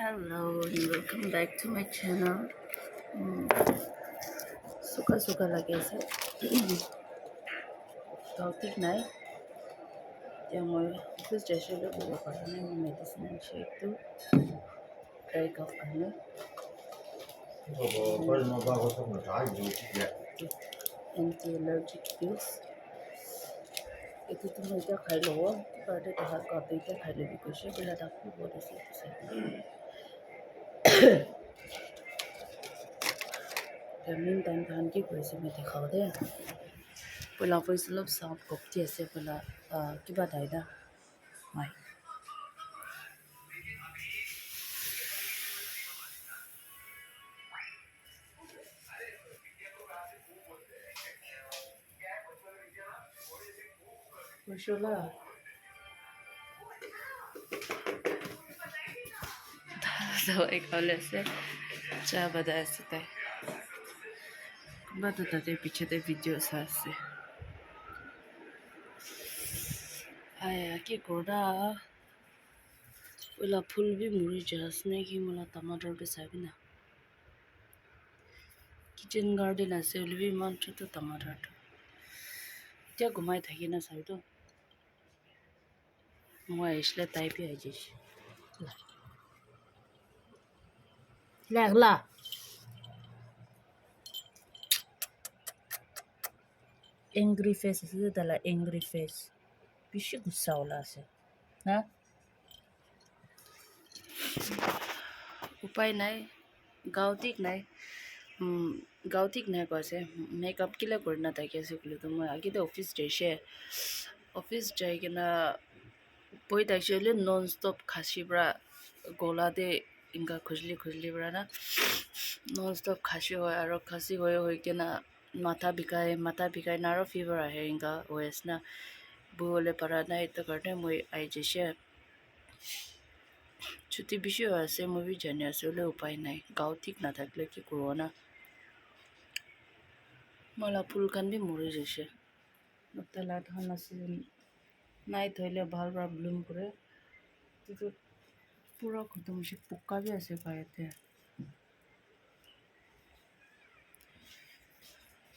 Hello and welcome back to my channel. Suka lagi ase. Tautik nai. Dia moi office jaise le bolo karne medicine shake to try kaf karne. Anti-allergic pills. Itu tu moi ja khai lo. But it har ka pe ja khai le because bila doctor bole se to the meantime than ki koise me dikhao de. Pula voice love sound kopti ase pula kiba dai da. Mai. Mashallah. दवाई खाने से चाय बताया सकता है बताते पीछे ते वीडियो साथ से आया कि कोड़ा वाला फूल भी मुड़ी जासने की मला टमाटर भी साबी ना किचन गार्डन ऐसे वाले भी मान तो टमाटर क्या घुमाए था कि ना साबी तो मुआ इसलिए टाइप ही है जिस लागला angry face is dala angry face bishi gussa wala ase na उपाय নাই गाउँतिक নাই गाउँतिक নাই কৈছে মেকআপ কিলা কৰি না থাকে আছে বুলি তো মই আগতে অফিস যাই কিনা বই তাইলে নন স্টপ খাসি ব্রা গলাতে ইনকা খুজলি ব্রা না নন স্টপ খাসি হয় আর খাসি হয়ে কিনা মাথা বিকায় না আর ফিভার আহে ইনকা ওয়েস না বলে পারা না এটা কারণে মই আই যেছে ছুটি বেশি আছে মই भी জানি আসলে উপায় নাই গাও ঠিক না থাকলে কি করব না मला ফুল কান भी মরে যাচ্ছে নতলা ধান আছে নাই থইলে ভাল ব্লুম করে তো পুরো খতম সে পোকা भी আছে পায়েতে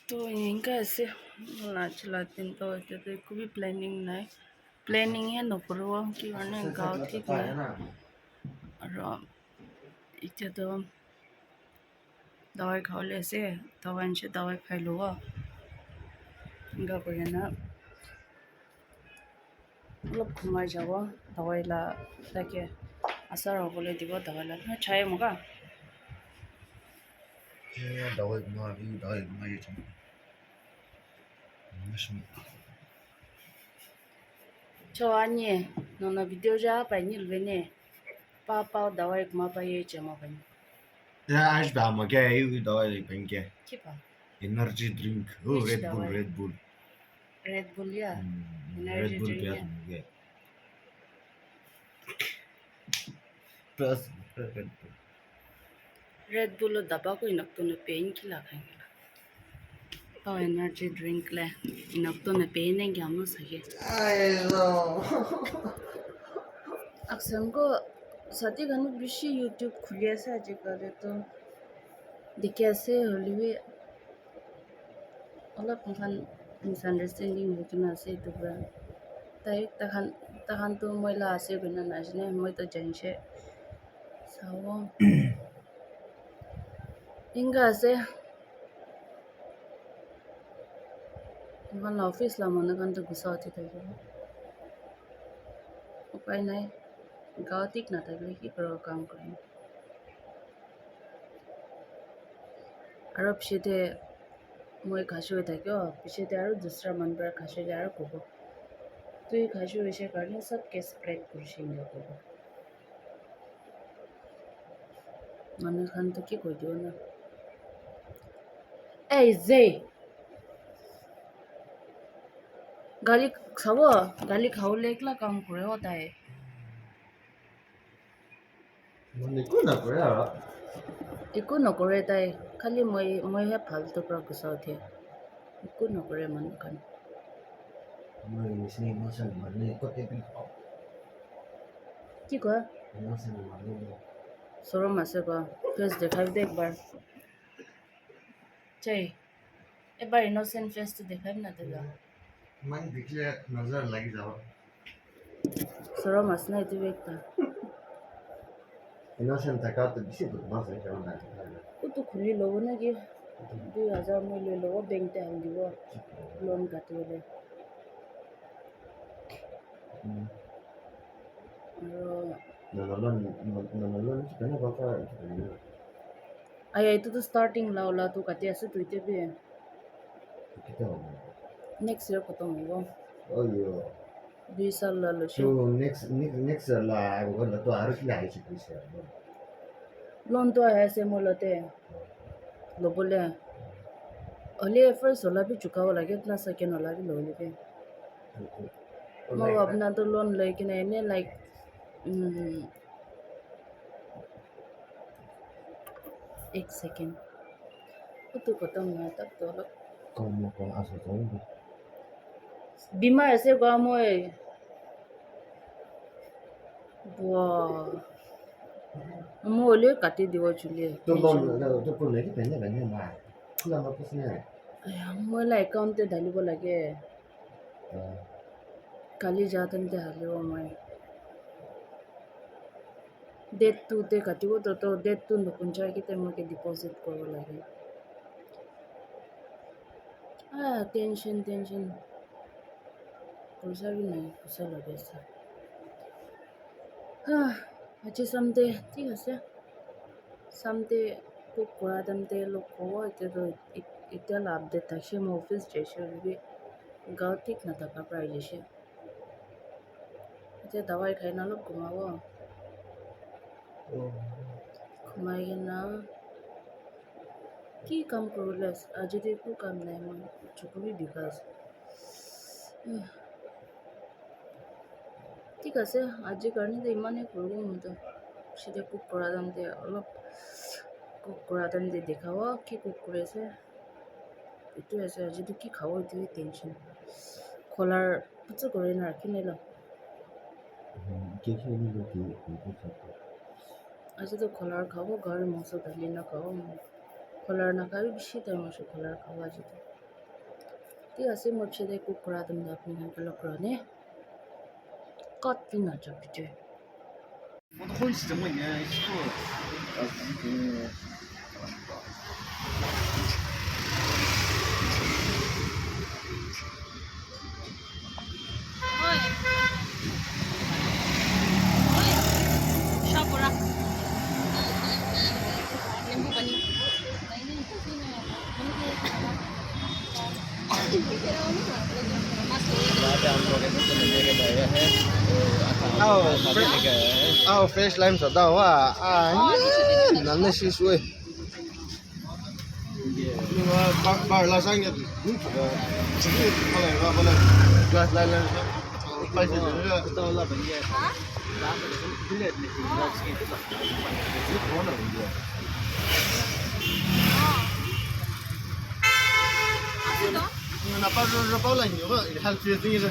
তো ইনকা আছে চলা দিন তো এতে খুবই প্ল্যানিং হে নকৰো কি মানে গাও ঠিক নাই আর এটা তো दवाई खाओ ले से दवाई खाई लो इनका कोई ना मतलब घुमाई जाओ दवाई ला ताकि असर हो बोले দিব दवाई ला ना छाए मगा दवाई घुमाई चवानी नोना वीडियो जा पाइनी लवेने पापा दवाई घुमा पाए जमा पानी आज भामा क्या है ये दवाई बन क्या के पा एनर्जी ड्रिंक हो रेड बुल या रेड बुल क्या है प्लस रेड बुल दबा को इनक तो ने पेन खिला खाएंगे तो एनर्जी ड्रिंक ले इनक तो ने पेन है क्या हम सके अक्सर को साथी गाने बिशी यूट्यूब खुलिया से आज करे तो दिखे से होली भी अलग पंखान मिसअंडरस्टैंडिंग है कि ना से तो बड़ा ताई तखान तो महिला आसे बिना नाचने मैं तो जानसे सावो इंगा से इंगा ऑफिस ला मन कान तो गुस्सा होती था क्या उपाय नहीं गाँव ठीक ना था कि करो काम करें अरब सीधे मैं खासो था क्यों पीछे त्यारो दूसरा मन पर खासो त्यारो को तो ये खासो विषय करने सब के स्प्रेड कुर्सिंग को मन खान तो क्या कोई जो ना ए जे गाली खाओ लेकला काम करे होता है একো নকৰে তাই খালি মইহে ফালতু পৰা গুচা উঠে একো নকৰে মানুহখন কি কয় शोरूम से को फेस दिखाई दे एक बार चाहिए एक बार इनोसेंट फेस तो दिखाई ना देगा मैं देखिए नजर लगी जाओ शोरूम ना इतने एक था इनोसेंट तक तो किसी तो मत है क्या वो तो खुली लोगों ने कि 2000 में ले लो बैंक ते हम दियो लोन काटे ले नलोन कितना बाका आई तो स्टार्टिंग ला तो काटे ऐसे तो इतने भी कितना नेक्स्ट ईयर खत्म होगा oh yo 2 साल ला लो so next la वो तो आर की आई चीज है लोन तो है ऐसे मोलते लो बोले अले फर्स्ट वाला भी चुका हुआ लगे इतना सेकंड वाला भी लो लेके मैं अपना तो लोन लेके नहीं लाइक एक सेकंड वो तो खत्म हुआ तब तो अलग कौन आसो तो बीमा ऐसे काम हुए वाह मोले काटे दियो चुले तो लोन लेके पहले ना खुला मत उसने मोला अकाउंट ते डालिबो लागे काली जातन ते हालिबो मैं डेट 2 ते काटिबो तो डेट 2 न पंचा के ते मके डिपॉजिट करबो लागे टेंशन पैसा भी नहीं पैसा लगे सा अच्छे समते ठीक है समते को कोरा दमते लोग को इते तो इते लाभ देता है मैं ऑफिस जैसे भी गाँव ठीक ना था प्राइस जैसे इते दवाई खाना लोग घुमाओ घुमाएंगे ना की काम करो लेस आज देखो काम नहीं मैं चुको भी विकास ঠিক আছে আজি কাৰণে তো ইমানেই কৰোঁ মই তো সেটা কুক কৰা দাম দিয়ে অলপ কুক কৰা দাম দিয়ে দেখাব কি কুক কৰি আছে এইটোৱে আছে আজিতো কি খাব এইটোৱে টেনশ্যন খোলাৰ পিছত কৰি নাৰাখি নাই ল আজিতো খোলাৰ খাব গাহৰি মাংস ঢালি নাখাব খোলাৰ নাখাবি বেছি টাইম আছে খোলাৰ খাব আজিতো ঠিক আছে মই পিছতে কুক কৰা দাম দিয়ে আপুনি সোনকালে কৰা নে cut 나죠, 그죠? 혼자 뭐 이제 시고 샤브라 lembu pani fresh lime sọt đâu à nắn lên xí xuôi nhưng mà bảo là sang nhật chỉ có này vào này lại bây giờ tôi là bệnh viện đã cái lệ này thì là cái tức là rất khó là bệnh viện nhưng mà nó bao là nhiều vậy healthy thing is